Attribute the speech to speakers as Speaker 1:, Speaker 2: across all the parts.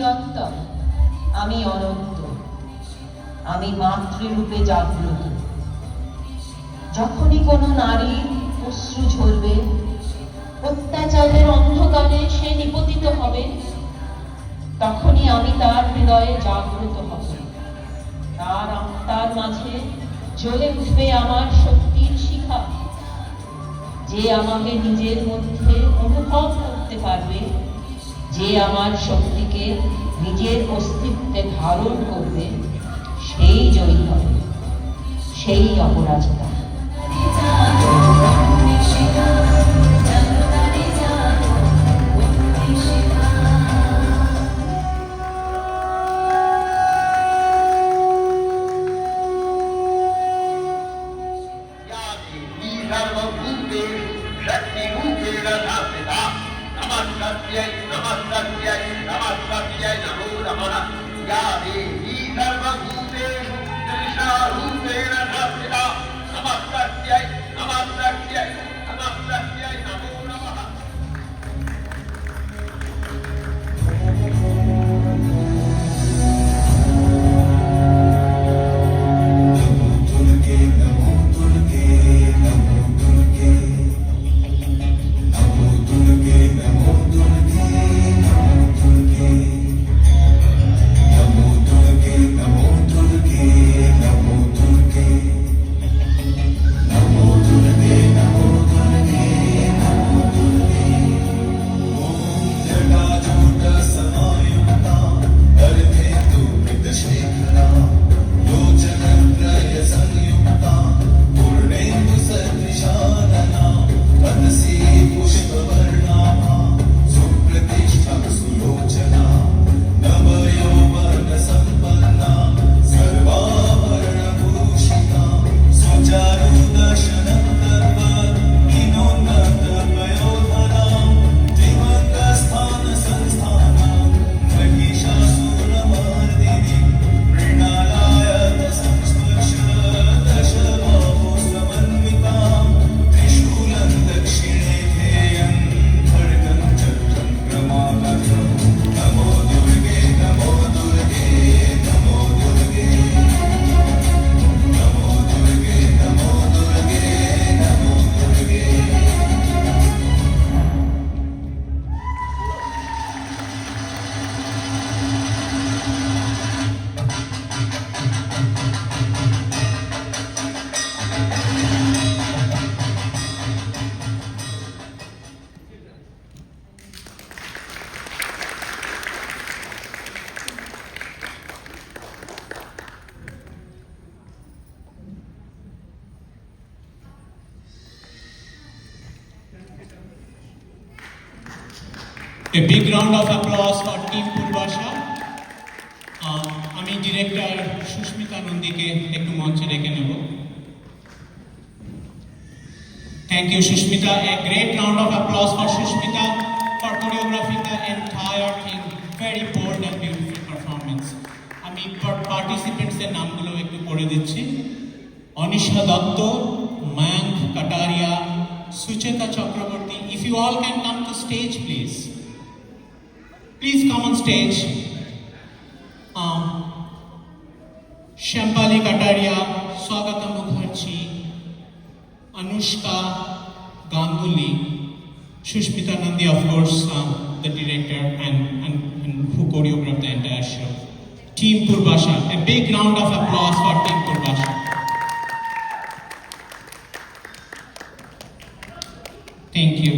Speaker 1: চিরন্তন, আমি অনন্ত, আমি মাতৃরূপে জাগ্রত। যখনই কোনো নারীর অশ্রু ঝরবে, অত্যাচারের অন্ধকারে সে নিপতিত হবে, তখনই আমি তার হৃদয়ে জাগ্রত হব। তার মাঝে জ্বলে উঠবে আমার শক্তির শিখা। যে আমাকে নিজের মধ্যে অনুভব করতে পারবে, যে আমার শক্তিকে নিজের অস্তিত্বে ধারণ করবে, সেই জয়ী হবে, সেই অপরাজিতা।
Speaker 2: A big round of applause for Team Purvasha. আমি ডিরেক্টর সুস্মিতা নন্দীকে একটু মঞ্চে ডেকে নেব। Thank you, Sushmita. A great round of applause for Sushmita for choreographing the entire thing. Very bold and beautiful performance. আমি participants এর নামগুলো একটু পড়ে দিচ্ছি। Anisha Dutta, Mayank Kataria, Sucheta Chakraborty. If you all can come to stage, please. Please come on stage. Shampali Kataria, Swagata Mukherjee, Anushka Ganguly, Sushmita Nandi, of course, the director and who choreographed the entire show. Team Purvasha, a big round of applause for Team Purvasha. Thank you.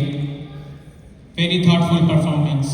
Speaker 2: Very thoughtful performance.